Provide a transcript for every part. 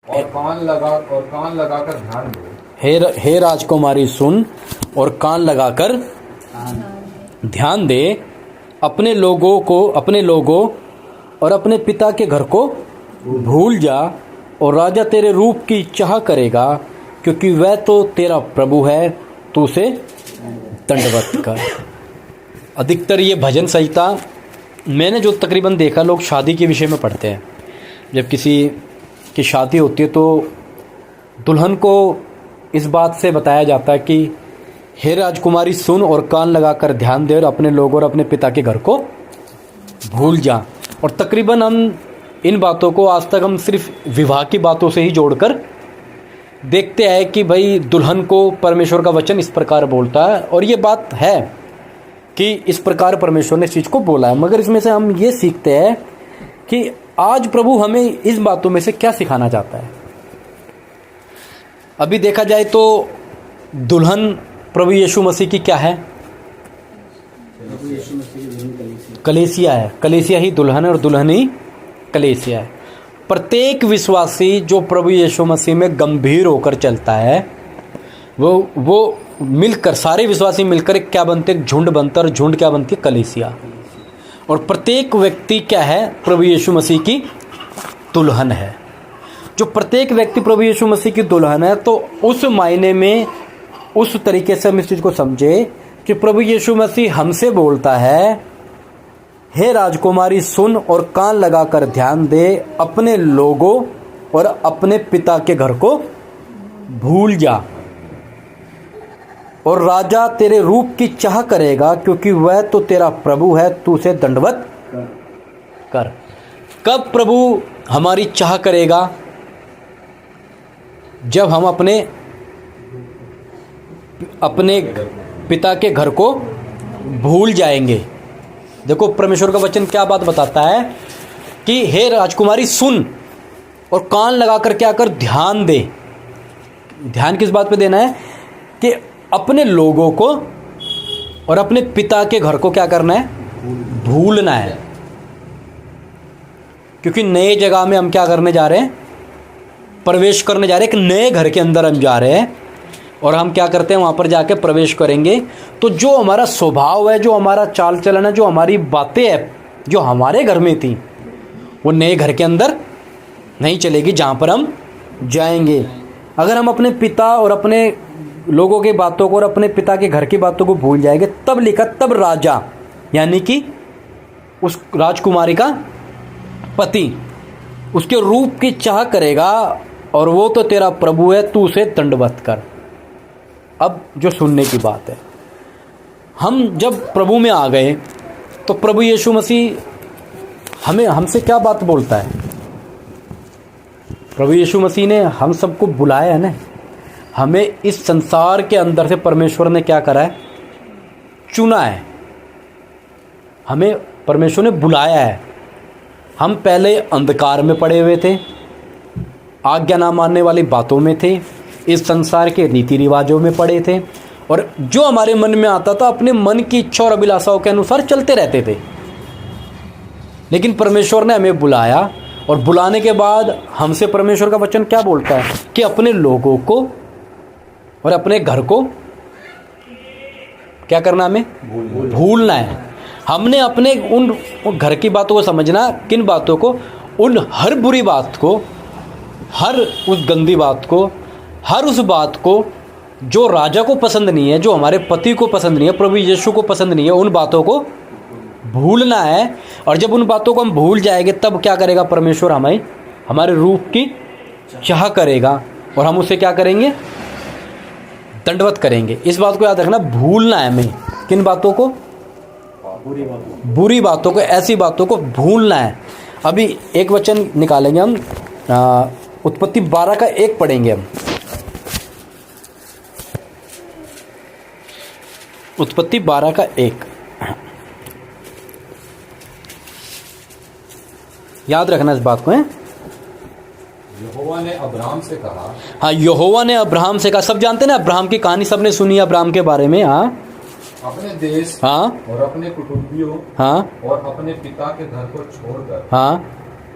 और कान लगाकर ध्यान दे। हे राजकुमारी सुन और कान लगाकर ध्यान दे, अपने लोगों और अपने पिता के घर को भूल जा, और राजा तेरे रूप की चाह करेगा, क्योंकि वह तो तेरा प्रभु है, तू उसे दंडवत कर। अधिकतर ये भजन संहिता मैंने जो तकरीबन देखा, लोग शादी के विषय में पढ़ते हैं। जब किसी की शादी होती है तो दुल्हन को इस बात से बताया जाता है कि हे राजकुमारी सुन और कान लगाकर ध्यान दे, और अपने लोगों और अपने पिता के घर को भूल जा। और तकरीबन हम इन बातों को आज तक हम सिर्फ विवाह की बातों से ही जोड़कर देखते हैं कि भाई दुल्हन को परमेश्वर का वचन इस प्रकार बोलता है, और ये बात है कि इस प्रकार परमेश्वर ने इस चीज़ को बोला है। मगर इसमें से हम ये सीखते हैं कि आज प्रभु हमें इस बातों में से क्या सिखाना चाहता है। अभी देखा जाए तो दुल्हन प्रभु यीशु मसीह की क्या है? कलीसिया है। कलीसिया ही दुल्हन है और दुल्हन ही कलीसिया है। प्रत्येक विश्वासी जो प्रभु यीशु मसीह में गंभीर होकर चलता है, वो मिलकर, सारे विश्वासी मिलकर एक क्या बनते, एक झुंड बनता है, और झुंड क्या बनती है? कलीसिया। और प्रत्येक व्यक्ति क्या है? प्रभु यीशु मसीह की दुल्हन है। जो प्रत्येक व्यक्ति प्रभु यीशु मसीह की दुल्हन है, तो उस मायने में, उस तरीके से हम इस चीज़ को समझे कि प्रभु यीशु मसीह हमसे बोलता है, हे राजकुमारी सुन और कान लगाकर ध्यान दे, अपने लोगों और अपने पिता के घर को भूल जा, और राजा तेरे रूप की चाह करेगा, क्योंकि वह तो तेरा प्रभु है, तू उसे दंडवत कर। कब प्रभु हमारी चाह करेगा? जब हम अपने पिता के घर को भूल जाएंगे। देखो परमेश्वर का वचन क्या बात बताता है कि हे राजकुमारी सुन और कान लगाकर क्या कर? ध्यान दे। ध्यान किस बात पे देना है? कि अपने लोगों को और अपने पिता के घर को क्या करना है? भूलना है। क्योंकि नए जगह में हम क्या करने जा रहे हैं? प्रवेश करने जा रहे हैं। एक नए घर के अंदर हम जा रहे हैं, और हम क्या करते हैं? वहाँ पर जाके प्रवेश करेंगे तो जो हमारा स्वभाव है, जो हमारा चाल चलन है, जो हमारी बातें हैं, जो हमारे घर में थी, वो नए घर के अंदर नहीं चलेगी जहाँ पर हम जाएंगे। अगर हम अपने पिता और अपने लोगों की बातों को और अपने पिता के घर की बातों को भूल जाएंगे, तब लिखा, तब राजा यानी कि उस राजकुमारी का पति उसके रूप की चाह करेगा, और वो तो तेरा प्रभु है, तू उसे दंडवत कर। अब जो सुनने की बात है, हम जब प्रभु में आ गए तो प्रभु यीशु मसीह हमसे क्या बात बोलता है? प्रभु यीशु मसीह ने हम सबको बुलाया है ना। हमें इस संसार के अंदर से परमेश्वर ने क्या करा है? चुना है। हमें परमेश्वर ने बुलाया है। हम पहले अंधकार में पड़े हुए थे, आज्ञा ना मानने वाली बातों में थे, इस संसार के रीति रिवाजों में पड़े थे, और जो हमारे मन में आता था अपने मन की इच्छा और अभिलाषाओं के अनुसार चलते रहते थे। लेकिन परमेश्वर ने हमें बुलाया, और बुलाने के बाद हमसे परमेश्वर का वचन क्या बोलता है? कि अपने लोगों को और अपने घर को क्या करना? हमें भूलना है। हमने अपने उन घर की बातों को समझना। किन बातों को? उन हर बुरी बात को, हर उस गंदी बात को, हर उस बात को जो राजा को पसंद नहीं है, जो हमारे पति को पसंद नहीं है, प्रभु यीशु को पसंद नहीं है, उन बातों को भूलना है। और जब उन बातों को हम भूल जाएंगे, तब क्या करेगा परमेश्वर? हमें हमारे रूप की चाह करेगा, और हम उसे क्या करेंगे? दंडवत करेंगे। इस बात को याद रखना, भूलना है हमें। किन बातों को? बुरी बातों को, ऐसी बातों को भूलना है। अभी एक वचन निकालेंगे हम, उत्पत्ति 12 का 1 पढ़ेंगे हम। उत्पत्ति 12 का 1 याद रखना इस बात को है। यहोवा ने अब्राहम से कहा। हाँ, यहोवा ने अब्राहम से कहा। सब जानते हैं ना अब्राहम की कहानी, सबने सुनी अब्राहम के बारे में। हाँ, अपने देश, हाँ, और अपने कुटुंबियों, हाँ, और अपने पिता के घर को छोड़कर, हाँ,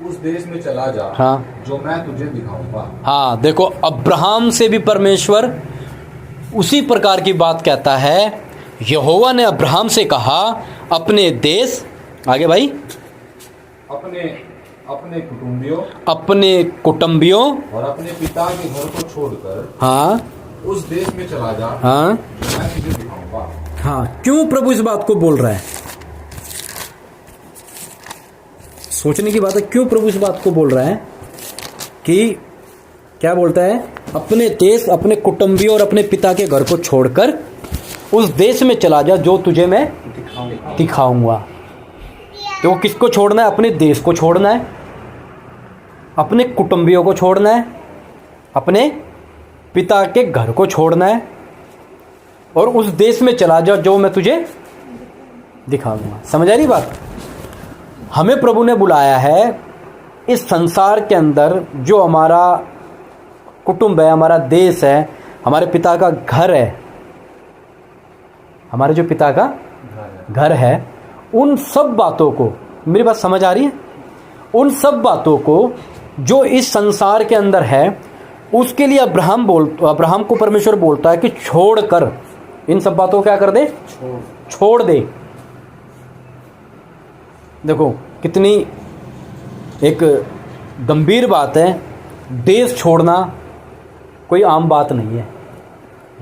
उस देश में चला जा हाँ। जो मैं तुझे दिखाऊंगा। हाँ, देखो अब्राहम से भी परमेश्वर उसी प्रकार की बात कहता है। यहोवा ने अब्राहम से कहा अपने देश, आगे भाई, अपने अपने कुटुंबियों और अपने पिता के घर को छोड़कर हाँ उस देश में चला जा हाँ जो मैं तुझे दिखाऊंगा। हाँ, क्यों प्रभु इस बात को बोल रहा है? सोचने की बात है, क्यों प्रभु इस बात को बोल रहा है कि क्या बोलता है? अपने देश, अपने कुटुंबियों और अपने पिता के घर को छोड़कर उस देश में चला जा जो तुझे मैं दिखाऊंगा। तो किसको छोड़ना है? अपने देश को छोड़ना है, अपने कुटुंबियों को छोड़ना है, अपने पिता के घर को छोड़ना है और उस देश में चला जा जो मैं तुझे दिखाऊंगा। समझ आ रही बात? हमें प्रभु ने बुलाया है इस संसार के अंदर, जो हमारा कुटुंब है, हमारा देश है, हमारे पिता का घर है, हमारे जो पिता का घर है, उन सब बातों को, मेरी बात समझ आ रही है? उन सब बातों को जो इस संसार के अंदर है, उसके लिए अब्राहम को परमेश्वर बोलता है कि छोड़ कर इन सब बातों को क्या कर दे? छोड़ दे। देखो कितनी एक गंभीर बात है। देश छोड़ना कोई आम बात नहीं है।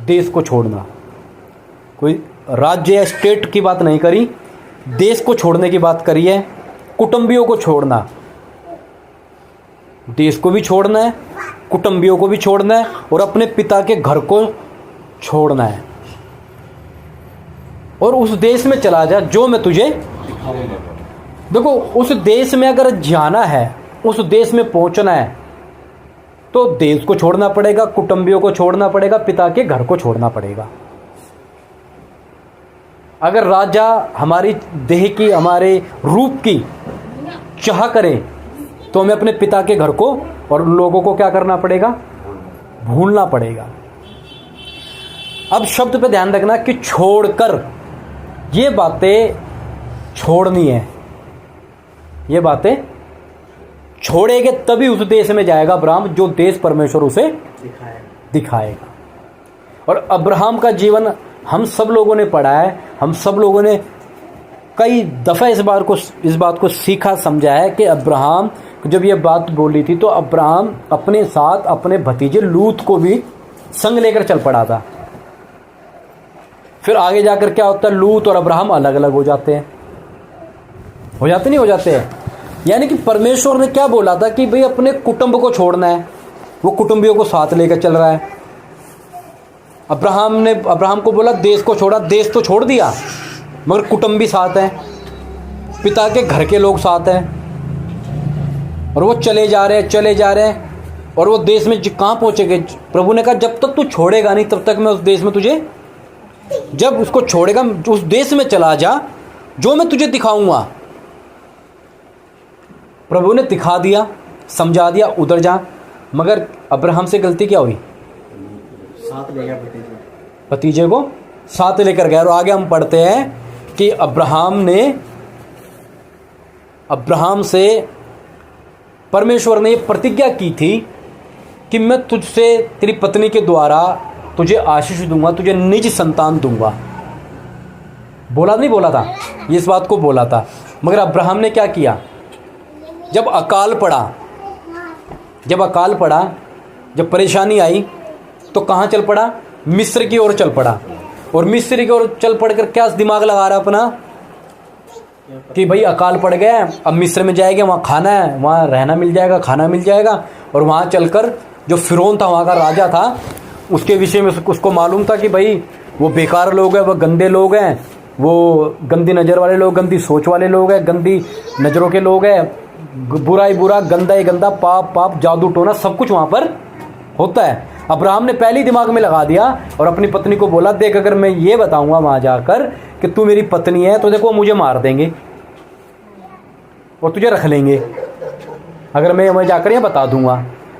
देश को छोड़ना, कोई राज्य या स्टेट की बात नहीं करी, देश को छोड़ने की बात करी है। कुटुंबियों को छोड़ना, देश को भी छोड़ना है, कुटुंबियों को भी छोड़ना है और अपने पिता के घर को छोड़ना है और उस देश में चला जा जो मैं तुझे। देखो उस देश में अगर जाना है, उस देश में पहुंचना है, तो देश को छोड़ना पड़ेगा, कुटुंबियों को छोड़ना पड़ेगा, पिता के घर को छोड़ना पड़ेगा। अगर राजा हमारी देह की, हमारे रूप की चाह करे तो हमें अपने पिता के घर को और लोगों को क्या करना पड़ेगा? भूलना पड़ेगा। अब शब्द पे ध्यान रखना कि छोड़कर, ये बातें छोड़नी है। ये बातें छोड़ेंगे तभी उस देश में जाएगा अब्राहम, जो देश परमेश्वर उसे दिखाएगा। और अब्राहम का जीवन हम सब लोगों ने पढ़ा है, हम सब लोगों ने कई दफ़ा इस बात को सीखा, समझा है कि अब्राहम जब ये बात बोली थी तो अब्राहम अपने साथ अपने भतीजे लूत को भी संग लेकर चल पड़ा था। फिर आगे जाकर क्या होता है? लूत और अब्राहम अलग अलग हो जाते हैं। हो जाते नहीं हो जाते हैं? यानी कि परमेश्वर ने क्या बोला था कि भाई अपने कुटुंब को छोड़ना है, वो कुटुंबियों को साथ लेकर चल रहा है। अब्राहम को बोला देश को छोड़ा, देश तो छोड़ दिया मगर कुटुंबी साथ हैं, पिता के घर के लोग साथ हैं और वो चले जा रहे हैं और वो देश में कहाँ पहुँचेंगे? प्रभु ने कहा जब तक तू छोड़ेगा नहीं तब तक मैं उस देश में तुझे, जब उसको छोड़ेगा उस देश में चला जा जो मैं तुझे दिखाऊंगा। प्रभु ने दिखा दिया, समझा दिया, उधर जा, मगर अब्राहम से गलती क्या हुई? साथ ले गया भतीजे को साथ लेकर गया। और आगे हम पढ़ते हैं कि अब्राहम से परमेश्वर ने ये प्रतिज्ञा की थी कि मैं तुझसे, तेरी पत्नी के द्वारा तुझे आशीष दूंगा, तुझे निज संतान दूंगा। बोला नहीं बोला था? ये इस बात को बोला था। मगर अब्राहम ने क्या किया? जब अकाल पड़ा, जब परेशानी आई तो कहाँ चल पड़ा? मिस्र की ओर चल पड़ा। और मिस्र की ओर चल पड़ कर क्या दिमाग लगा रहा अपना कि भाई अकाल पड़ गया, अब मिस्र में जाएंगे, वहाँ खाना है, वहाँ रहना मिल जाएगा, खाना मिल जाएगा। और वहाँ चलकर जो फिरौन था, वहाँ का राजा था, उसके विषय में उसको मालूम था कि भाई वो बेकार लोग हैं, वो गंदे लोग हैं, वो गंदी नज़र वाले लोग, गंदी सोच वाले लोग हैं, गंदी नज़रों के लोग हैं, बुरा ही बुरा, गंदा ही गंदा, पाप पाप, जादू टोना सब कुछ वहाँ पर होता है। अब्राहम ने पहले ही दिमाग में लगा दिया और अपनी पत्नी को बोला देख अगर मैं ये बताऊंगा वहाँ जाकर कि तू मेरी पत्नी है तो देखो मुझे मार देंगे और तुझे रख लेंगे अगर मैं वहाँ जाकर ये बता दूंगा,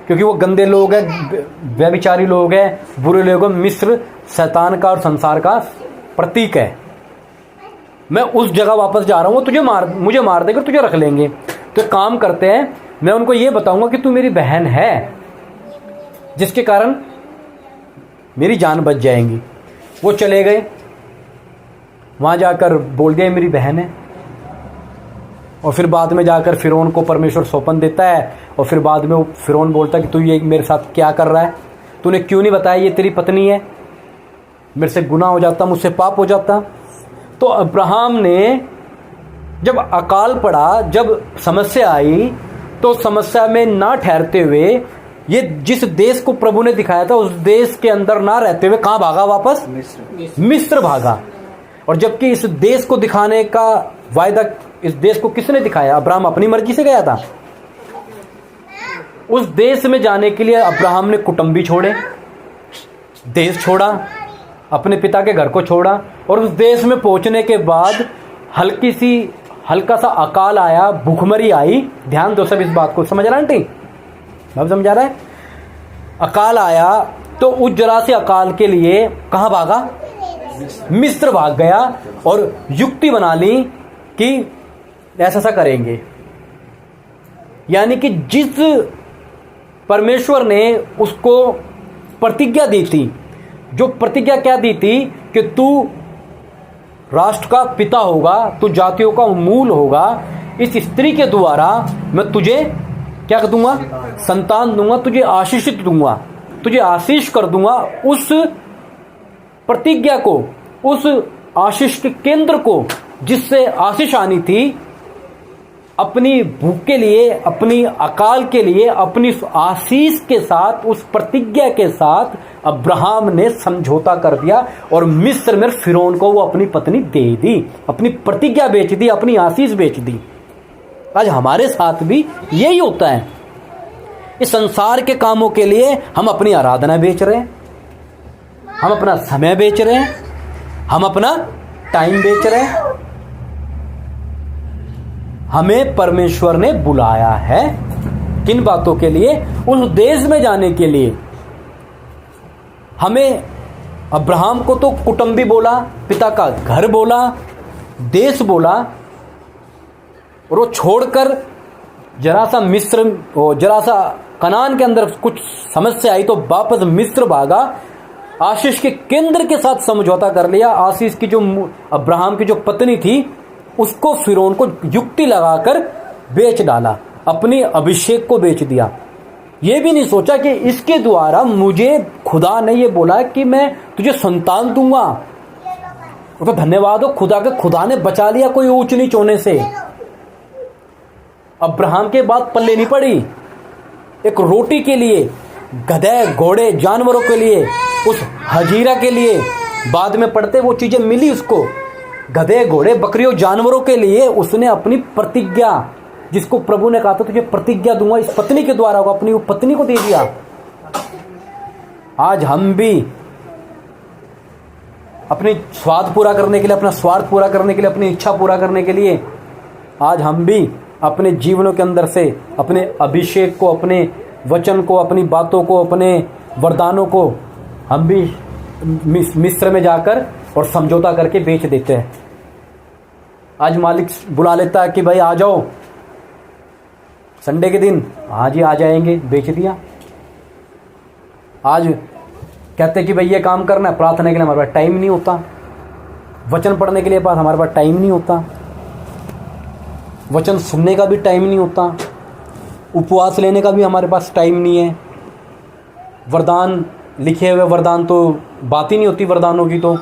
क्योंकि वो गंदे लोग हैं, व्यभिचारी लोग हैं, बुरे लोग हैं। मिस्र शैतान का और संसार का प्रतीक है। मैं उस जगह वापस जा रहा हूँ, मुझे मार देकर तुझे रख लेंगे। तो काम करते हैं, मैं उनको ये बताऊंगा कि तू मेरी बहन है, जिसके कारण मेरी जान बच जाएंगी। वो चले गए, वहां जाकर बोल दिया मेरी बहन है, और फिर बाद में जाकर फिरौन को परमेश्वर सौंपन देता है, और फिर बाद में वो फिरौन बोलता है कि तू ये मेरे साथ क्या कर रहा है, तूने क्यों नहीं बताया ये तेरी पत्नी है, मेरे से गुनाह हो जाता, मुझसे पाप हो जाता। तो अब्राहम ने जब अकाल पड़ा, जब समस्या आई, तो समस्या में ना ठहरते हुए, ये जिस देश को प्रभु ने दिखाया था उस देश के अंदर ना रहते हुए कहाँ भागा? वापस मिस्र भागा। और जबकि इस देश को दिखाने का वायदा, इस देश को किसने दिखाया? अब्राहम अपनी मर्जी से गया था। उस देश में जाने के लिए अब्राहम ने कुटुंबी छोड़े, देश छोड़ा, अपने पिता के घर को छोड़ा, और उस देश में पहुंचने के बाद हल्का सा अकाल आया, भूखमरी आई। ध्यान दो सब इस बात को, समझ रहा है आंटी? अब समझा रहा है? अकाल आया तो उस जरा से अकाल के लिए कहां भागा? मिस्र भाग गया, और युक्ति बना ली कि ऐसा करेंगे। यानी कि जिस परमेश्वर ने उसको प्रतिज्ञा दी थी, जो प्रतिज्ञा क्या दी थी कि तू राष्ट्र का पिता होगा, तू जातियों का मूल होगा, इस स्त्री के द्वारा मैं तुझे क्या कर दूंगा? संतान दूंगा, तुझे आशीषित दूंगा, तुझे आशीष कर दूंगा। उस प्रतिज्ञा को, उस आशीष के केंद्र को, जिससे आशीष आनी थी, अपनी भूख के लिए, अपनी अकाल के लिए, अपनी आशीष के साथ, उस प्रतिज्ञा के साथ अब्राहम ने समझौता कर दिया, और मिस्र में फिरौन को वो अपनी पत्नी दे दी, अपनी प्रतिज्ञा बेच दी, अपनी आशीष बेच दी। आज हमारे साथ भी यही होता है। इस संसार के कामों के लिए हम अपनी आराधना बेच रहे हैं, हम अपना समय बेच रहे हैं, हम अपना टाइम बेच रहे हैं। हमें परमेश्वर ने बुलाया है किन बातों के लिए? उस देश में जाने के लिए। हमें अब्राहम को तो कुटुंबी बोला, पिता का घर बोला, देश बोला, और वो छोड़कर जरा सा कनान के अंदर कुछ समस्या आई तो वापस मिस्र भागा। आशीष के केंद्र के साथ समझौता कर लिया। आशीष की जो अब्राहम की जो पत्नी थी, उसको फिरौन को युक्ति लगाकर बेच डाला, अपनी अभिषेक को बेच दिया। ये भी नहीं सोचा कि इसके द्वारा मुझे खुदा ने ये बोला कि मैं तुझे संतान दूंगा। तो धन्यवाद हो खुदा के, खुदा ने बचा लिया कोई ऊंच नीच होने से। अब्राहम के बाद पल्ले नहीं पड़ी। एक रोटी के लिए, गधे घोड़े जानवरों के लिए, उस हजीरा के लिए बाद में पढ़ते वो चीजें मिली उसको, गधे घोड़े बकरियों जानवरों के लिए उसने अपनी प्रतिज्ञा, जिसको प्रभु ने कहा था तुझे प्रतिज्ञा दूंगा, इस पत्नी के द्वारा होगा, अपनी वो पत्नी को दे दिया। आज हम भी अपनी स्वाद पूरा करने के लिए, अपना स्वार्थ पूरा करने के लिए, अपनी इच्छा पूरा करने के लिए, आज हम भी अपने जीवनों के अंदर से अपने अभिषेक को, अपने वचन को, अपनी बातों को, अपने वरदानों को हम भी मिस्र में जाकर और समझौता करके बेच देते हैं। आज मालिक बुला लेता है कि भाई आ जाओ संडे के दिन, हाँ जी आ जाएंगे, बेच दिया। आज कहते कि भाई ये काम करना है, प्रार्थना के लिए हमारे पास टाइम नहीं होता, वचन पढ़ने के लिए पास हमारे पास टाइम नहीं होता, वचन सुनने का भी टाइम नहीं होता, उपवास लेने का भी हमारे पास टाइम नहीं है, वरदान लिखे हुए वरदान तो बात ही नहीं होती वरदानों की। तो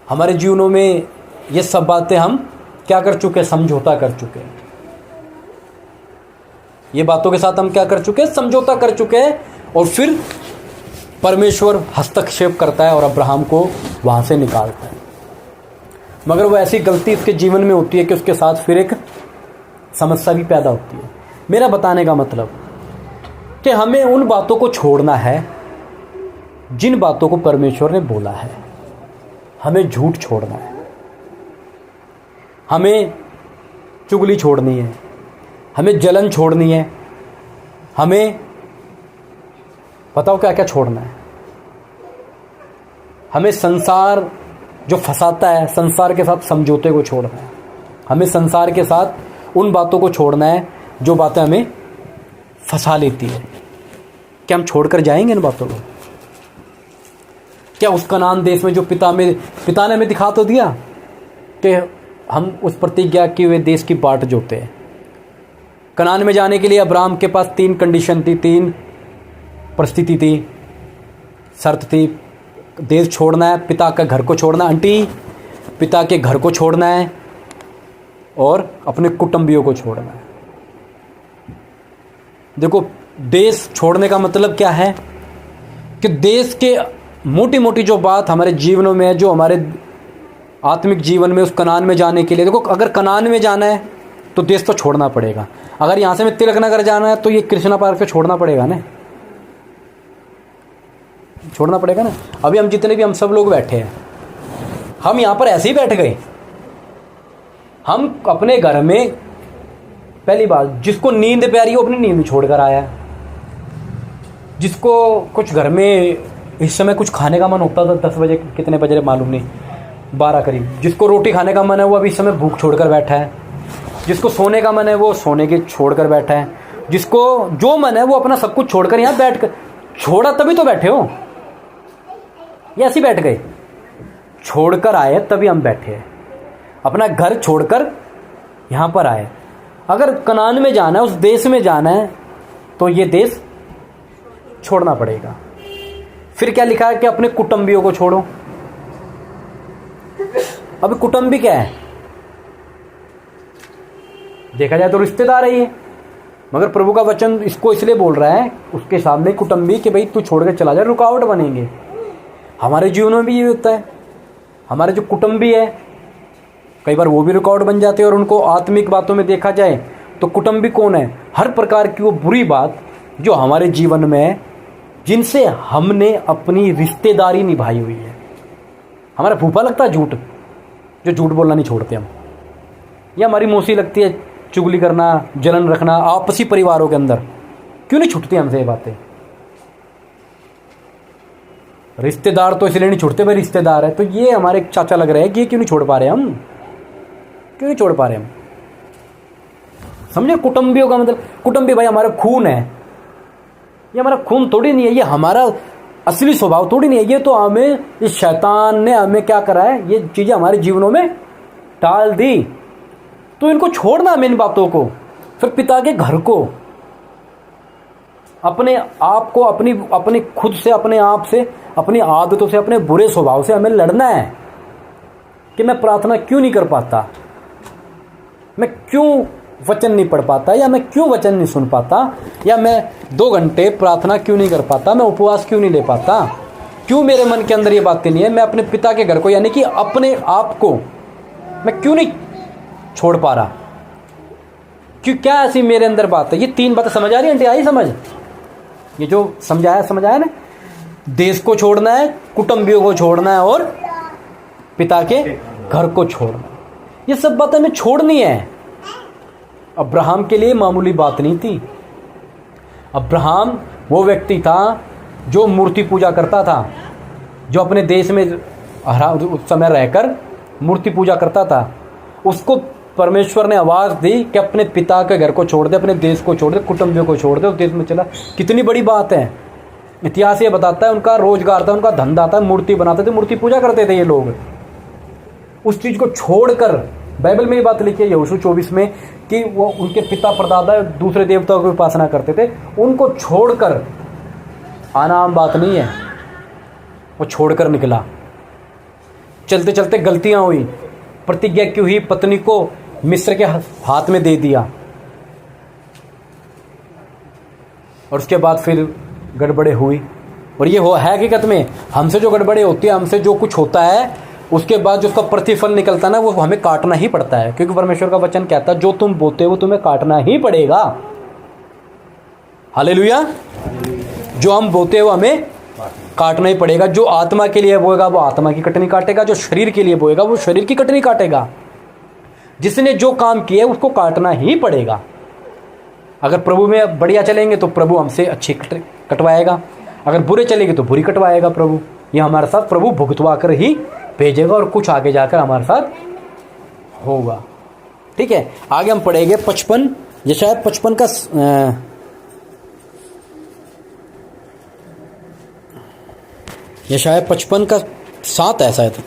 हमारे जीवनों में ये सब बातें हम क्या कर चुके? समझौता कर चुके हैं। ये बातों के साथ हम क्या कर चुके हैं? समझौता कर चुके हैं। और फिर परमेश्वर हस्तक्षेप करता है और अब्राहम को वहां से निकालता है। मगर वो ऐसी गलती उसके जीवन में होती है कि उसके साथ फिर एक समस्या भी पैदा होती है। मेरा बताने का मतलब कि हमें उन बातों को छोड़ना है जिन बातों को परमेश्वर ने बोला है। हमें झूठ छोड़ना है, हमें चुगली छोड़नी है, हमें जलन छोड़नी है, हमें बताओ क्या क्या छोड़ना है। हमें संसार जो फंसाता है, संसार के साथ समझौते को छोड़ना है। हमें संसार के साथ उन बातों को छोड़ना है जो बातें हमें फंसा लेती है। क्या हम छोड़कर जाएंगे इन बातों को? क्या उस कनान देश में जो पिता ने हमें दिखा तो दिया कि हम उस प्रतिज्ञा किए हुए देश की बाट जोते हैं। कनान में जाने के लिए अब्राहम के पास 3 कंडीशन थी, 3 परिस्थिति थी, शर्त थी। देश छोड़ना है, पिता का घर को छोड़ना, आंटी पिता के घर को छोड़ना है और अपने कुटुंबियों को छोड़ना है। देखो, देश छोड़ने का मतलब क्या है कि देश के मोटी मोटी जो बात हमारे जीवनों में है, जो हमारे आत्मिक जीवन में, उस कनान में जाने के लिए, देखो अगर कनान में जाना है तो देश तो छोड़ना पड़ेगा। अगर यहाँ से मैं तिलक नगर जाना है तो ये कृष्णा पार्क पे छोड़ना पड़ेगा ना, छोड़ना पड़ेगा ना। अभी हम जितने भी हम सब लोग बैठे हैं, हम यहाँ पर ऐसे ही बैठ गए। हम अपने घर में, पहली बात, जिसको नींद प्यारी हो अपनी नींद छोड़कर आया, जिसको कुछ घर में इस समय कुछ खाने का मन होता था, 10 बजे कितने बजे मालूम नहीं, 12 करीब, जिसको रोटी खाने का मन है वो अभी इस समय भूख छोड़कर बैठा है, जिसको सोने का मन है वो सोने के छोड़कर बैठा है, जिसको जो मन है वो अपना सब कुछ छोड़कर यहाँ बैठ कर, छोड़ा तभी तो बैठे हो, या ऐसे बैठ गए? छोड़कर आए तभी हम बैठे हैं, अपना घर छोड़कर यहाँ पर आए। अगर कनान में जाना है, उस देश में जाना है, तो ये देश छोड़ना पड़ेगा। फिर क्या लिखा है कि अपने कुटुंबियों को छोड़ो। अभी कुटुंबी क्या है? देखा जाए तो रिश्तेदार है ये, मगर प्रभु का वचन इसको इसलिए बोल रहा है उसके सामने कुटुंबी कि भाई तू छोड़ के चला जा, रुकावट बनेंगे। हमारे जीवन में भी ये होता है, हमारे जो कुटुंबी है कई बार वो भी रुकावट बन जाते हैं। और उनको आत्मिक बातों में देखा जाए तो कुटुंबी कौन है? हर प्रकार की वो बुरी बात जो हमारे जीवन में है, जिनसे हमने अपनी रिश्तेदारी निभाई हुई है। हमारा फूफा लगता है झूठ, जो झूठ बोलना नहीं छोड़ते हम, या हमारी मौसी लगती है चुगली करना, जलन रखना आपसी परिवारों के अंदर। क्यों नहीं छूटती हमसे ये बातें? रिश्तेदार तो इसलिए नहीं छूटते भाई रिश्तेदार है, तो ये हमारे चाचा लग रहे हैं कि ये क्यों नहीं छोड़ पा रहे हम, क्यों नहीं छोड़ पा रहे हम? समझे? कुटुंबियों का मतलब, कुटुंबी भाई हमारा खून है, ये हमारा खून थोड़ी नहीं है, ये हमारा असली स्वभाव थोड़ी नहीं है। ये तो हमें इस शैतान ने हमें क्या करा है, ये चीजें हमारे जीवनों में डाल दी। तो इनको छोड़ना हमें, इन बातों को। फिर पिता के घर को, अपने आप को, अपनी खुद से, अपने आप से, अपनी आदतों से, अपने बुरे स्वभाव से हमें लड़ना है कि मैं प्रार्थना क्यों नहीं कर पाता, मैं क्यों वचन नहीं पढ़ पाता, या मैं क्यों वचन नहीं सुन पाता, या मैं 2 घंटे प्रार्थना क्यों नहीं कर पाता, मैं उपवास क्यों नहीं ले पाता, क्यों मेरे मन के अंदर ये बातें नहीं है, मैं अपने पिता के घर को यानी कि अपने आप को मैं क्यों नहीं छोड़ पा रहा, क्यों, क्या ऐसी मेरे अंदर बात है? ये 3 बातें समझ आ रही है आंटी? आई समझ? ये जो समझ आया ना, देश को छोड़ना है, कुटुंबियों को छोड़ना है और पिता के घर को छोड़ना, ये सब बातें हमें छोड़नी है। अब्राहम के लिए मामूली बात नहीं थी। अब्राहम वो व्यक्ति था जो मूर्ति पूजा करता था, जो अपने देश में उस समय रहकर मूर्ति पूजा करता था। उसको परमेश्वर ने आवाज़ दी कि अपने पिता के घर को छोड़ दे, अपने देश को छोड़ दे, कुटुंबियों को छोड़ दे, उस देश में चला। कितनी बड़ी बात है। इतिहास ये बताता है, उनका रोजगार था, उनका धंधा था, मूर्ति बनाते थे, मूर्ति पूजा करते थे ये लोग। उस चीज़ को छोड़कर, बाइबल में ये बात लिखी है यहोशू 24 में कि वो उनके पिता परदादा दूसरे देवताओं की उपासना करते थे, उनको छोड़कर आना आम बात नहीं है। वो छोड़कर निकला, चलते चलते गलतियां हुई, प्रतिज्ञा की हुई पत्नी को मिस्र के हाथ में दे दिया, और उसके बाद फिर गड़बड़े हुई। और ये है हकीकत में हमसे जो गड़बड़े होती है, हमसे जो कुछ होता है, उसके बाद जो उसका प्रतिफल निकलता है ना, वो हमें काटना ही पड़ता है। क्योंकि परमेश्वर का वचन कहता है जो तुम बोते हो तुम्हें काटना ही पड़ेगा। हालेलुया। जो हम बोते हो हमें काटना ही पड़ेगा। जो आत्मा के लिए बोएगा वो आत्मा की कटनी काटेगा, जो शरीर के लिए बोएगा वो शरीर की कटनी काटेगा। जिसने जो काम किया उसको काटना ही पड़ेगा। अगर प्रभु में बढ़िया चलेंगे तो प्रभु हमसे अच्छी कटवाएगा, अगर बुरे चलेंगे तो बुरी कटवाएगा प्रभु। ये हमारे साथ प्रभु भुगतवा कर ही भेजेगा और कुछ आगे जाकर हमारे साथ होगा। ठीक है, आगे हम पढ़ेंगे 55 यशाया 55 का यशाया 55 का 7 है शायद।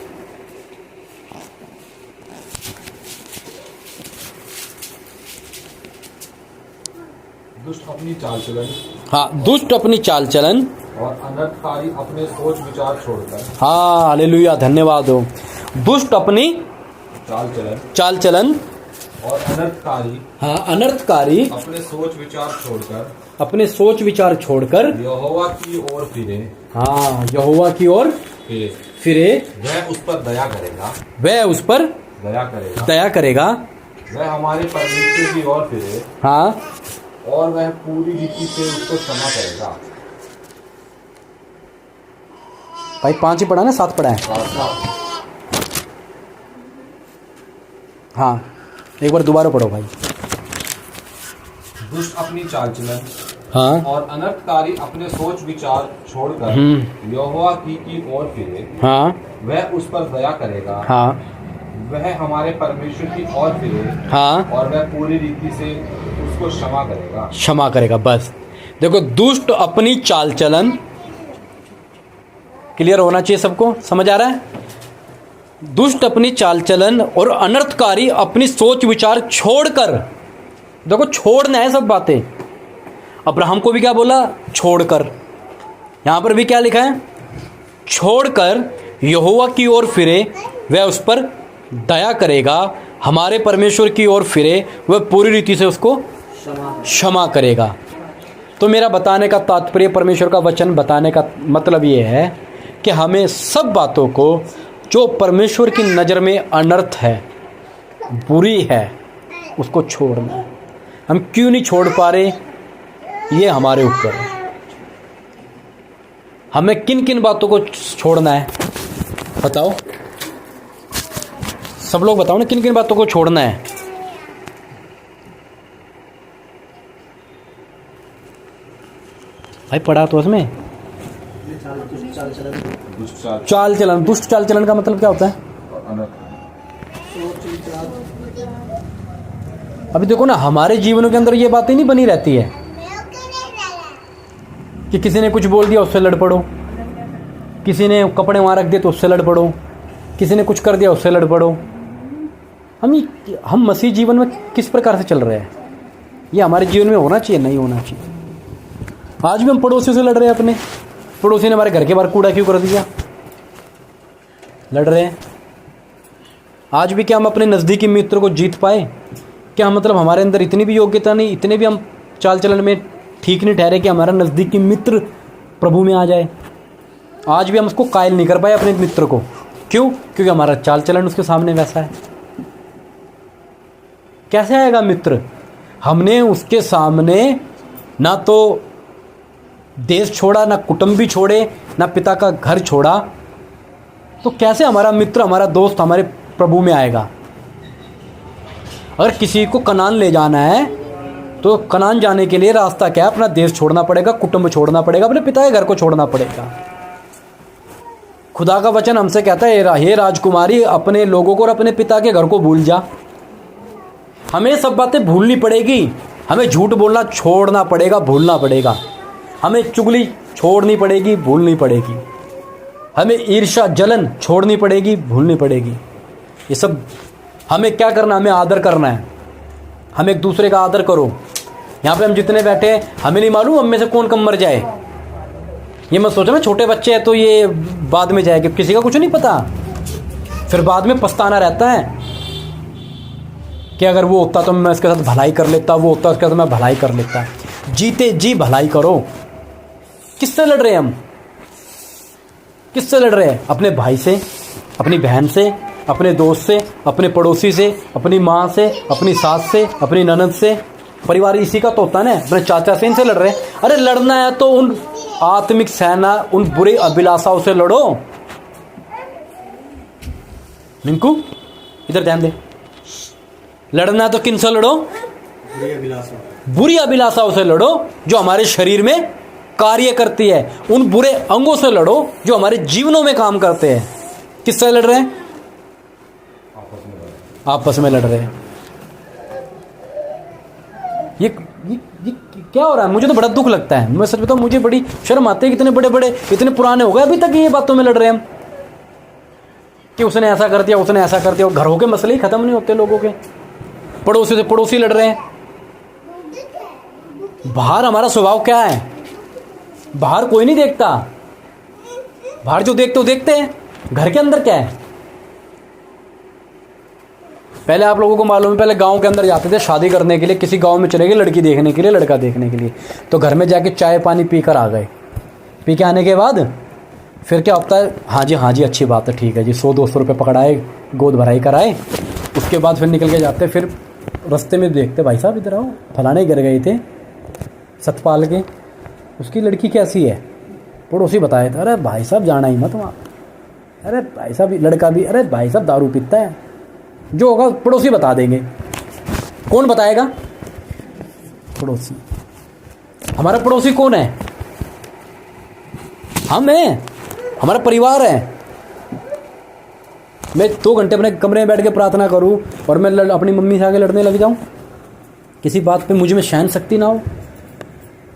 दुष्ट अपनी चाल चलन हाँ, दुष्ट अपनी चाल चलन और अनर्थकारी अपने सोच विचार छोड़कर। हाँ, हालेलुया, धन्यवाद हो। दुष्ट अपनी चाल चलन और अनर्थकारी हाँ, अनर्थकारी अपने सोच विचार छोड़कर अपने सोच विचार छोड़कर यहोवा की ओर फिरे। हाँ, यहोवा की ओर फिरे, वह उस पर दया करेगा। वह उस पर दया करेगा। वह हमारे परमेश्वर की ओर फिरे। हाँ, और वह पूरी रीति से उसको क्षमा करेगा। भाई 5 ही पढ़ा ना, 7 पढ़ा है? हाँ, एक बार दोबारा पढ़ो भाई। दुष्ट अपनी चाल चलन हाँ, और अनर्थकारी अपने सोच विचार छोड़कर यहोवा की ओर फिरे। हाँ, वह उस पर दया करेगा। हाँ, वह हमारे परमेश्वर की ओर फिरे। हाँ, और वह पूरी रीति से उसको क्षमा करेगा। क्षमा करेगा। बस देखो, दुष्ट अपनी चाल चलन, क्लियर होना चाहिए सबको, समझ आ रहा है? दुष्ट अपनी चाल चलन और अनर्थकारी अपनी सोच विचार छोड़कर, देखो छोड़ना है सब बातें। अब्राहम को भी क्या बोला? छोड़कर। यहां पर भी क्या लिखा है? छोड़कर यहोवा की ओर फिरे, वह उस पर दया करेगा। हमारे परमेश्वर की ओर फिरे, वह पूरी रीति से उसको क्षमा करेगा। तो मेरा बताने का तात्पर्य, परमेश्वर का वचन बताने का मतलब ये है कि हमें सब बातों को जो परमेश्वर की नज़र में अनर्थ है, बुरी है, उसको छोड़ना है। हम क्यों नहीं छोड़ पा रहे, ये हमारे ऊपर है। हमें किन किन बातों को छोड़ना है बताओ, सब लोग बताओ ना, किन किन बातों को छोड़ना है? भाई पढ़ा तो उसमें चाल चलन। दुष्ट चाल चलन का मतलब क्या होता है? अभी देखो ना, हमारे जीवनों के अंदर ये बातें नहीं बनी रहती है कि किसी ने कुछ बोल दिया उससे लड़ पड़ो, किसी ने कपड़े वहां रख दिए तो उससे लड़ पड़ो, किसी ने कुछ कर दिया उससे लड़ पड़ो। हम मसीह जीवन में किस प्रकार से चल रहे हैं, ये हमारे जीवन में होना चाहिए, नहीं होना चाहिए? आज भी हम पड़ोसियों से लड़ रहे हैं, अपने पड़ोसी ने हमारे घर के बाहर कूड़ा क्यों कर दिया, लड़ रहे हैं। आज भी क्या हम अपने नज़दीकी मित्र को जीत पाए? क्या मतलब हमारे अंदर इतनी भी योग्यता नहीं, इतने भी हम चाल चलन में ठीक नहीं ठहरे कि हमारा नज़दीकी मित्र प्रभु में आ जाए? आज भी हम उसको कायल नहीं कर पाए अपने मित्र को। क्यों? क्योंकि हमारा चाल चलन उसके सामने वैसा है। कैसे आएगा मित्र? हमने उसके सामने ना तो देश छोड़ा, ना कुटुंब भी छोड़े, ना पिता का घर छोड़ा, तो कैसे हमारा मित्र, हमारा दोस्त हमारे प्रभु में आएगा? अगर किसी को कनान ले जाना है तो कनान जाने के लिए रास्ता क्या है? अपना देश छोड़ना पड़ेगा, कुटुंब छोड़ना पड़ेगा, अपने पिता के घर को छोड़ना पड़ेगा। खुदा का वचन हमसे कहता है, हे राजकुमारी, अपने लोगों को और अपने पिता के घर को भूल जा। हमें सब बातें भूलनी पड़ेगी, हमें झूठ बोलना छोड़ना पड़ेगा, भूलना पड़ेगा, हमें चुगली छोड़नी पड़ेगी, भूलनी पड़ेगी, हमें ईर्ष्या जलन छोड़नी पड़ेगी, भूलनी पड़ेगी। ये सब हमें क्या करना? हमें आदर करना है। हम एक दूसरे का आदर करो। यहाँ पे हम जितने बैठे हैं, हमें नहीं मालूम हम में से कौन कम मर जाए। ये मत सोचो ना छोटे बच्चे हैं तो ये बाद में जाएंगे, किसी का कुछ नहीं पता। फिर बाद में पछताना रहता है कि अगर वो होता तो मैं इसके साथ भलाई कर लेता, वो होता उसके साथ मैं भलाई कर लेता। जीते जी भलाई करो। किससे लड़ रहे हैं हम? किससे लड़ रहे हैं? अपने भाई से, अपनी बहन से, अपने दोस्त से, अपने पड़ोसी से, अपनी माँ से, अपनी सास से, अपनी ननद से। परिवार इसी का तो होता है ना। अपने चाचा से इनसे लड़ रहे हैं। अरे लड़ना है तो उन आत्मिक सेना, उन बुरे अभिलाषाओं से लड़ो। मिंकू इधर ध्यान दे। लड़ना है तो किन से लड़ो? बुरी अभिलाषाओं से लड़ो जो हमारे शरीर में कार्य करती है। उन बुरे अंगों से लड़ो जो हमारे जीवनों में काम करते हैं। किससे लड़ रहे हैं? आपस में लड़ रहे हैं। ये क्या हो रहा है? मुझे तो बड़ा दुख लगता है, मैं सच बताऊं, मुझे बड़ी शर्म आती है कि इतने बड़े बड़े इतने पुराने हो गए अभी तक ये बातों में लड़ रहे हैं हम कि उसने ऐसा कर दिया, उसने ऐसा कर दिया। घरों के मसले ही खत्म नहीं होते लोगों के, पड़ोसी से पड़ोसी लड़ रहे हैं। बाहर हमारा स्वभाव क्या है? बाहर कोई नहीं देखता, बाहर जो देखते हो देखते हैं, घर के अंदर क्या है? पहले आप लोगों को मालूम है, पहले गांव के अंदर जाते थे शादी करने के लिए, किसी गांव में चले गए लड़की देखने के लिए, लड़का देखने के लिए, तो घर में जाके चाय पानी पी कर आ गए। पी के आने के बाद फिर क्या होता है? हाँ जी अच्छी बात है, ठीक है जी, 100-200 रुपये पकड़ाए, गोद भराई कराए, उसके बाद फिर निकल के जाते। फिर रास्ते में देखते, भाई साहब इधर आओ, फलाने गिर गए थे सतपाल के, उसकी लड़की कैसी है? पड़ोसी बताए थे, अरे भाई साहब जाना ही मत वहाँ, अरे भाई साहब लड़का भी, अरे भाई साहब दारू पीता है, जो होगा पड़ोसी बता देंगे। कौन बताएगा? पड़ोसी। हमारा पड़ोसी कौन है? हम हैं, हमारा परिवार है। मैं 2 घंटे अपने कमरे में बैठ के प्रार्थना करूं और मैं अपनी मम्मी से आगे लड़ने लग जाऊं, किसी बात पे मुझे में सहन शक्ति ना हो,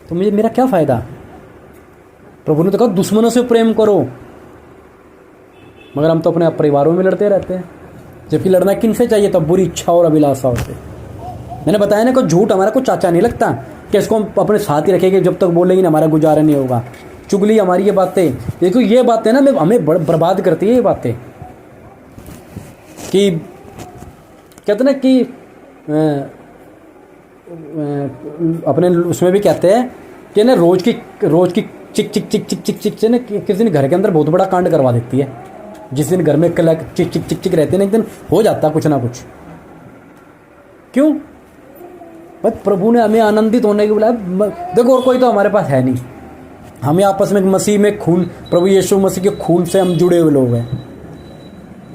तो मुझे मेरा क्या फ़ायदा? प्रभु ने तो कहा दुश्मनों से प्रेम करो, मगर हम तो अपने परिवारों में लड़ते रहते हैं। जबकि लड़ना किन से चाहिए? तब बुरी इच्छा और अभिलाषाओं से। मैंने बताया ना, कोई झूठ हमारा कुछ चाचा नहीं लगता कि इसको हम अपने साथ ही रखेंगे, जब तक बोलेंगे ना हमारा गुजारा नहीं होगा। चुगली हमारी ये बातें, देखो ये बातें ना हमें बर्बाद करती है। ये बातें कि कहते ना कि अपने उसमें भी कहते हैं कि ना रोज की चिक चिक चिक चिक चिक चिक से ना किसी दिन घर के अंदर बहुत बड़ा कांड करवा देती है। जिस दिन घर में चिक चिक चिक चिक रहते हैं ना, एक दिन हो जाता कुछ ना कुछ। क्यों? बस प्रभु ने हमें आनंदित होने के बुलाया। देखो और कोई तो हमारे पास है नहीं, हमें आपस में मसीह में खून, प्रभु यीशु मसीह के खून से हम जुड़े हुए लोग हैं।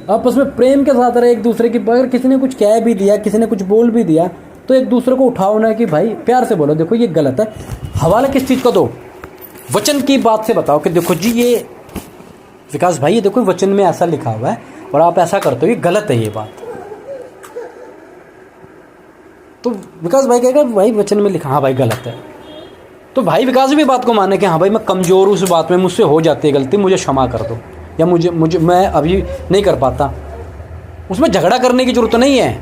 आपस में प्रेम के साथ रहे एक दूसरे की। अगर किसी ने कुछ कह भी दिया, किसी ने कुछ बोल भी दिया, तो एक दूसरे को उठाओ ना कि भाई प्यार से बोलो, देखो ये गलत है। हवाला किस चीज़ का दो? वचन की बात से बताओ कि देखो जी ये विकास भाई, ये देखो वचन में ऐसा लिखा हुआ है और आप ऐसा करते हो, ये गलत है ये बात। तो विकास भाई कहेगा भाई वचन में लिखा, हाँ भाई गलत है। तो भाई विकास भी बात को माने कि हाँ भाई मैं कमज़ोर हूँ उस बात में, मुझसे हो जाती है गलती, मुझे क्षमा कर दो, या मुझे मैं अभी नहीं कर पाता। उसमें झगड़ा करने की जरूरत नहीं है।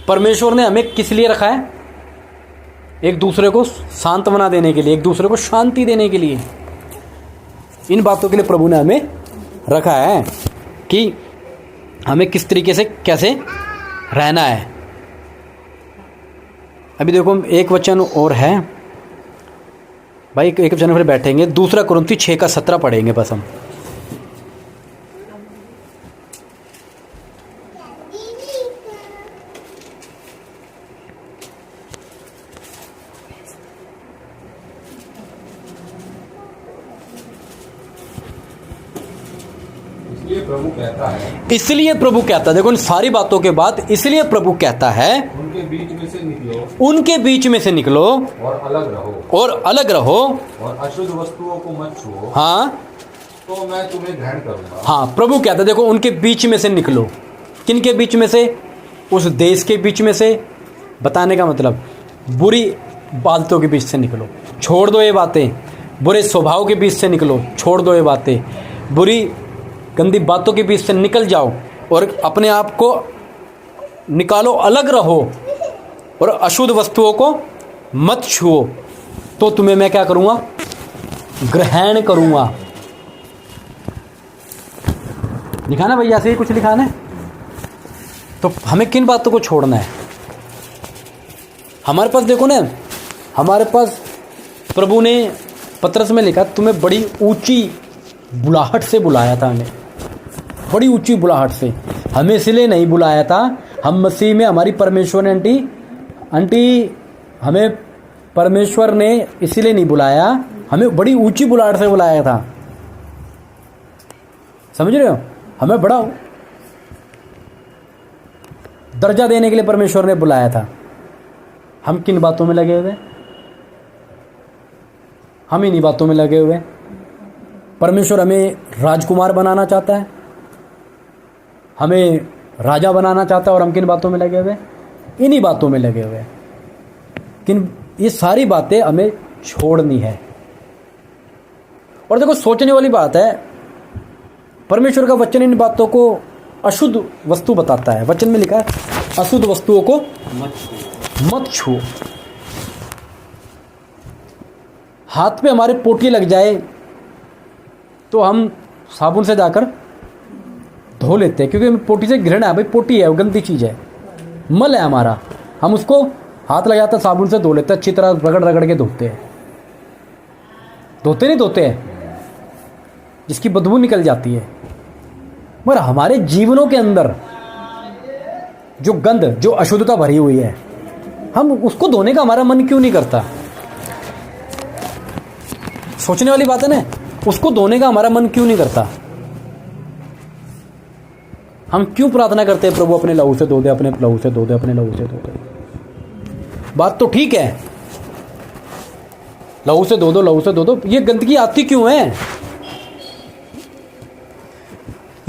परमेश्वर ने हमें किस लिए रखा है? एक दूसरे को सांत्वना देने के लिए, एक दूसरे को शांति देने के लिए। इन बातों के लिए प्रभु ने हमें रखा है कि हमें किस तरीके से कैसे रहना है। अभी देखो एक वचन और है भाई, एक वचन पर बैठेंगे, 2 कुरिन्थी 6:17 पढ़ेंगे बस हम। इसलिए प्रभु कहता है, देखो इन सारी बातों के बाद इसलिए प्रभु कहता है उनके बीच में से निकलो, उनके बीच में से निकलो और अलग रहो, और अशुद्ध वस्तुओं को मत छुओ, हाँ तो मैं तुम्हें ग्रहण करूंगा। हाँ, प्रभु कहता है देखो उनके बीच में से निकलो। किन के बीच में से? उस देश के बीच में से। बताने का मतलब बुरी बातों के बीच से निकलो, छोड़ दो ये बातें। बुरे स्वभाव के बीच से निकलो, छोड़ दो ये बातें। बुरी गंदी बातों के बीच से निकल जाओ और अपने आप को निकालो, अलग रहो, और अशुद्ध वस्तुओं को मत छुओ, तो तुम्हें मैं क्या करूंगा? ग्रहण करूंगा। लिखा ना भैया, ऐसे ही कुछ लिखा ना। तो हमें किन बातों को छोड़ना है? हमारे पास देखो ना, हमारे पास प्रभु ने पत्रस में लिखा, तुम्हें बड़ी ऊंची बुलाहट से बुलाया था। हमें बड़ी ऊंची बुलाहट से, हमें इसलिए नहीं बुलाया था, हम मसीह में, हमारी परमेश्वर ने आंटी हमें परमेश्वर ने इसलिए नहीं बुलाया, हमें बड़ी ऊंची बुलाहट से बुलाया था। समझ रहे हो? हमें बड़ा दर्जा देने के लिए परमेश्वर ने बुलाया था। हम किन बातों में लगे हुए? हम इन्हीं बातों में लगे हुए। परमेश्वर हमें राजकुमार बनाना चाहता है, हमें राजा बनाना चाहता है, और हम किन बातों में लगे हुए? इन्हीं बातों में लगे हुए। किन ये सारी बातें हमें छोड़नी है। और देखो सोचने वाली बात है, परमेश्वर का वचन इन बातों को अशुद्ध वस्तु बताता है। वचन में लिखा है अशुद्ध वस्तुओं को मत छुओ। हाथ पे हमारे पोटी लग जाए तो हम साबुन से जाकर धो लेते हैं, क्योंकि पोटी से घृणा है। भाई पोटी है, वो गंदी चीज़ है, मल है हमारा, हम उसको हाथ लगाते हैं साबुन से धो लेते हैं, अच्छी तरह रगड़ रगड़ के धोते हैं। धोते हैं जिसकी बदबू निकल जाती है। मगर हमारे जीवनों के अंदर जो गंध, जो अशुद्धता भरी हुई है, हम उसको धोने का हमारा मन क्यों नहीं करता? सोचने वाली बात है ना, उसको धोने का हमारा मन क्यों नहीं करता? हम क्यों प्रार्थना करते हैं प्रभु अपने लहू से धो दे, अपने लहू से धो दे, अपने लहू से धो दे। बात तो ठीक है, लहू से धो दो, लहू से धो दो। ये गंदगी आती क्यों है?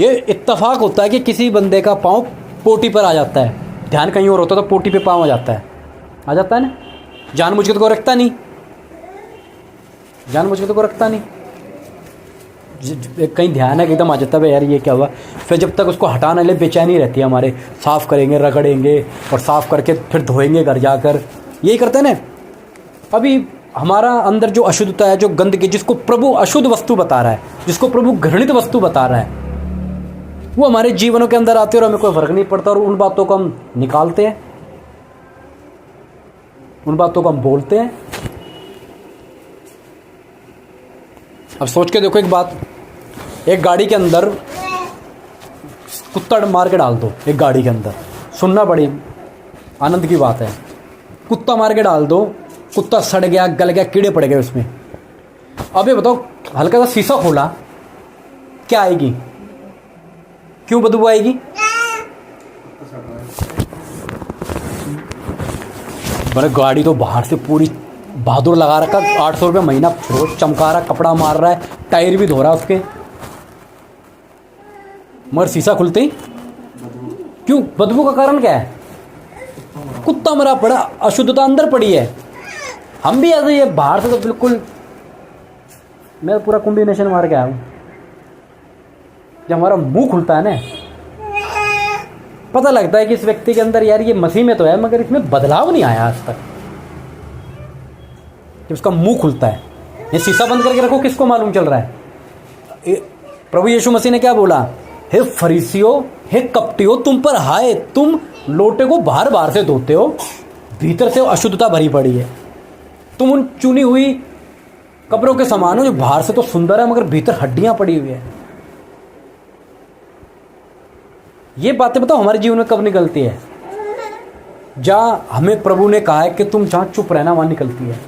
ये इत्तेफाक होता है कि किसी बंदे का पाँव पोटी पर आ जाता है, ध्यान कहीं और होता तो पोटी पे पाँव आ जाता है ना। जानबूझ के तो कोई रखता नहीं, जानबूझ के तो कोई रखता नहीं। कहीं ध्यान है कि एकदम आ जाता है यार ये क्या हुआ। फिर जब तक उसको हटाने ले बेचैनी रहती है हमारे, साफ़ करेंगे, रगड़ेंगे और साफ़ करके फिर धोएंगे घर जाकर, यही करते हैं ना। अभी हमारा अंदर जो अशुद्धता है, जो गंदगी, जिसको प्रभु अशुद्ध वस्तु बता रहा है, जिसको प्रभु घृणित वस्तु बता रहा है, वो हमारे जीवनों के अंदर आती है और हमें कोई फर्क नहीं पड़ता। और उन बातों को हम निकालते हैं, उन बातों को हम बोलते हैं। अब सोच के देखो एक बात, एक गाड़ी के अंदर कुत्ता मार के डाल दो, एक गाड़ी के अंदर, सुनना बड़ी आनंद की बात है। कुत्ता मार के डाल दो, कुत्ता सड़ गया, गल गया, कीड़े पड़ गए उसमें। अब ये बताओ, हल्का सा शीशा खोला, क्या आएगी? क्यों बदबू आएगी? मैंने गाड़ी तो बाहर से पूरी बहादुर लगा रखा, 800 रुपये महीना रोज चमका रहा, कपड़ा मार रहा है, टायर भी धो रहा है उसके, मगर शीशा खुलते ही क्यों? बदबू का कारण क्या है? कुत्ता मरा पड़ा, अशुद्धता अंदर पड़ी है। हम भी ऐसे ही है, बाहर से तो बिल्कुल, मैं पूरा कॉम्बिनेशन मार के आया हूँ। जब हमारा मुंह खुलता है ना, पता लगता है कि इस व्यक्ति के अंदर यार ये मसीह में तो है, मगर इसमें बदलाव नहीं आया आज तक। जब उसका मुंह खुलता है, ये शीशा बंद करके रखो, किसको मालूम चल रहा है? प्रभु यीशु मसीह ने क्या बोला? हे फरीसियों, हे कपटियों, तुम पर हाय, तुम लोटे को बाहर बाहर से धोते हो, भीतर से अशुद्धता भरी पड़ी है। तुम उन चुनी हुई कब्रों के समान हो जो बाहर से तो सुंदर है मगर भीतर हड्डियां पड़ी हुई है। ये बातें बताओ हमारे जीवन में कब निकलती है? जहां हमें प्रभु ने कहा है कि तुम जहां चुप रहना, वहां निकलती है।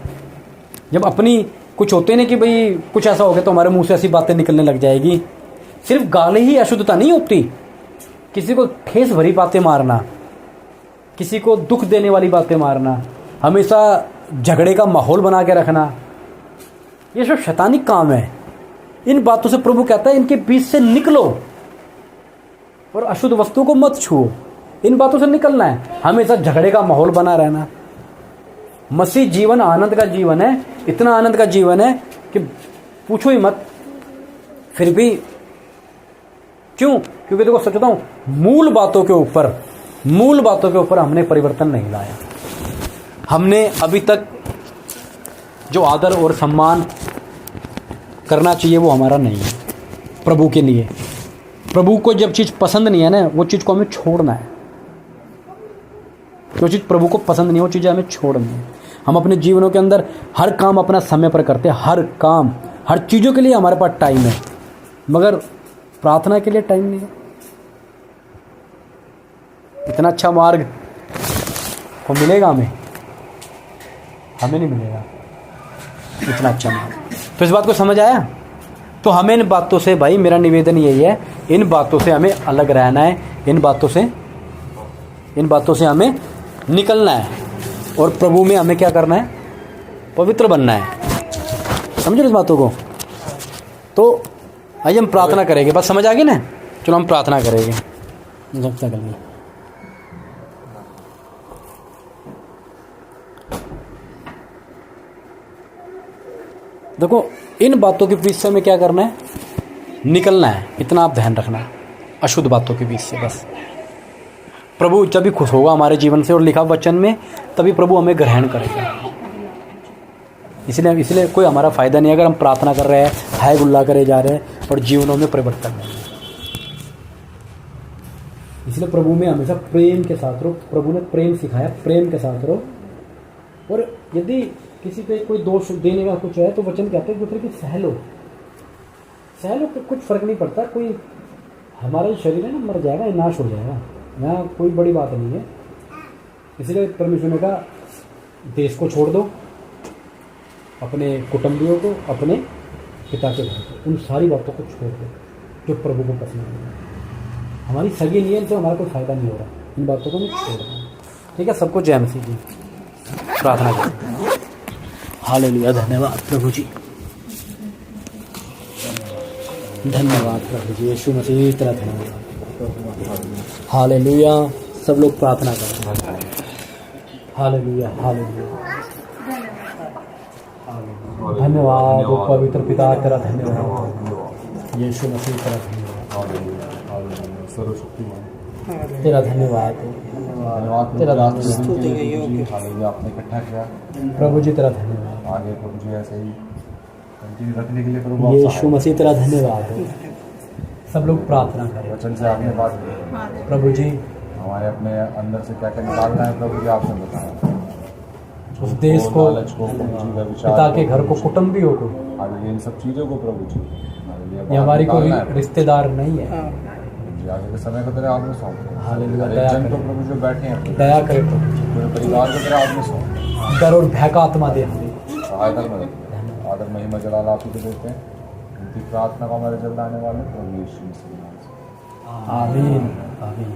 जब अपनी कुछ होते ना कि भाई कुछ ऐसा हो गया तो हमारे मुंह से ऐसी बातें निकलने लग जाएगी। सिर्फ गाली ही अशुद्धता नहीं होती, किसी को ठेस भरी बातें मारना, किसी को दुख देने वाली बातें मारना, हमेशा झगड़े का माहौल बना के रखना, ये सब शैतानी काम है। इन बातों से प्रभु कहता है इनके बीच से निकलो और अशुद्ध वस्तु को मत छुओ। इन बातों से निकलना है, हमेशा झगड़े का माहौल बना रहना। मसीह जीवन आनंद का जीवन है, इतना आनंद का जीवन है कि पूछो ही मत। फिर भी क्यों? क्योंकि देखो सच बताऊं, मूल बातों के ऊपर हमने परिवर्तन नहीं लाया। हमने अभी तक जो आदर और सम्मान करना चाहिए वो हमारा नहीं है प्रभु के लिए। प्रभु को जब चीज़ पसंद नहीं है ना, वो चीज़ को हमें छोड़ना है। जो चीज़ प्रभु को पसंद नहीं है वो चीज़ें हमें छोड़नी है। हम अपने जीवनों के अंदर हर काम अपना समय पर करते हैं, हर काम, हर चीज़ों के लिए हमारे पास टाइम है, मगर प्रार्थना के लिए टाइम नहीं है। इतना अच्छा मार्ग को मिलेगा हमें नहीं मिलेगा इतना अच्छा मार्ग। तो इस बात को समझ आया? तो हमें इन बातों से, भाई मेरा निवेदन यही है, इन बातों से हमें अलग रहना है, इन बातों से हमें निकलना है और प्रभु में हमें क्या करना है? पवित्र बनना है। समझो इस बातों को? तो आइए हम प्रार्थना करेंगे। बस समझ आ गई ना? चलो हम प्रार्थना करेंगे। देखो इन बातों के बीच से हमें क्या करना है, निकलना है, इतना आप ध्यान रखना है, अशुद्ध बातों के बीच से। बस प्रभु जब भी खुश होगा हमारे जीवन से और लिखा वचन में, तभी प्रभु हमें ग्रहण करेगा। इसलिए कोई हमारा फ़ायदा नहीं है अगर हम प्रार्थना कर रहे हैं, हाय गुल्ला करे जा रहे हैं और जीवनों में परिवर्तन नहीं है। इसलिए प्रभु में हमेशा प्रेम के साथ रहो। प्रभु ने प्रेम सिखाया, प्रेम के साथ रहो। और यदि किसी पे कोई दोष देने का कुछ है तो वचन कहते हैं दूसरे की सह लो तो कुछ फर्क नहीं पड़ता। कोई हमारा जो शरीर है ना मर जाएगा, नाश हो जाएगा, यहाँ कोई बड़ी बात नहीं है। इसलिए परमेश्वर ने कहा देश को छोड़ दो, अपने कुटुंबियों को, अपने पिता के घर को, उन सारी बातों को छोड़ दो जो प्रभु को पसंद नहीं है। हमारी सगी नियम से हमारा कोई फ़ायदा नहीं हो रहा, इन बातों को नहीं छोड़ रहा। ठीक है, सबको जय मसीह जी। प्रार्थना करते हैं। हालेलुया, धन्यवाद प्रभु जी, धन्यवाद प्रभु जी, यीशु मसीह तेरा धन्यवाद। हालेलुया, सब लोग प्रार्थना करें। हालेलुया, हालेलुया, धन्यवाद पवित्र पिता तेरा धन्यवाद, यीशु मसीह तेरा धन्यवाद, तेरा धन्यवाद, तेरा धन्यवाद आपने इकट्ठा किया प्रभु जी, तेरा धन्यवाद। आगे प्रभु जी ऐसे ही कंटिन्यू रखने के लिए प्रभु यीशु मसीह तेरा धन्यवाद। सब लोग प्रार्थना करें। वचन से आपने बात की प्रभु जी, हमारे अपने अंदर से क्या क्या निकालना है प्रभु जी आपने बताया। उस देश को, पिता के घर को, कुटुंबियों को, आगे इन सब चीज़ों को प्रभु जी ये हमारी कोई रिश्तेदार नहीं है। आगे के समय को तेरे हाथ में सौंप। हालेलुया, जन को प्रभु जो बैठे हैं दया करे प्रभु जी, पूरे परिवार को तेरे हाथ में सौंप। डर और भय का आत्मा दे हमें, सहायता मदद, आदर महिमा जलाल आप ही को देते हैं। उनकी प्रार्थना को हमारे जल्द आने वाले प्रभु यीशु मसीह। आमीन, आमीन।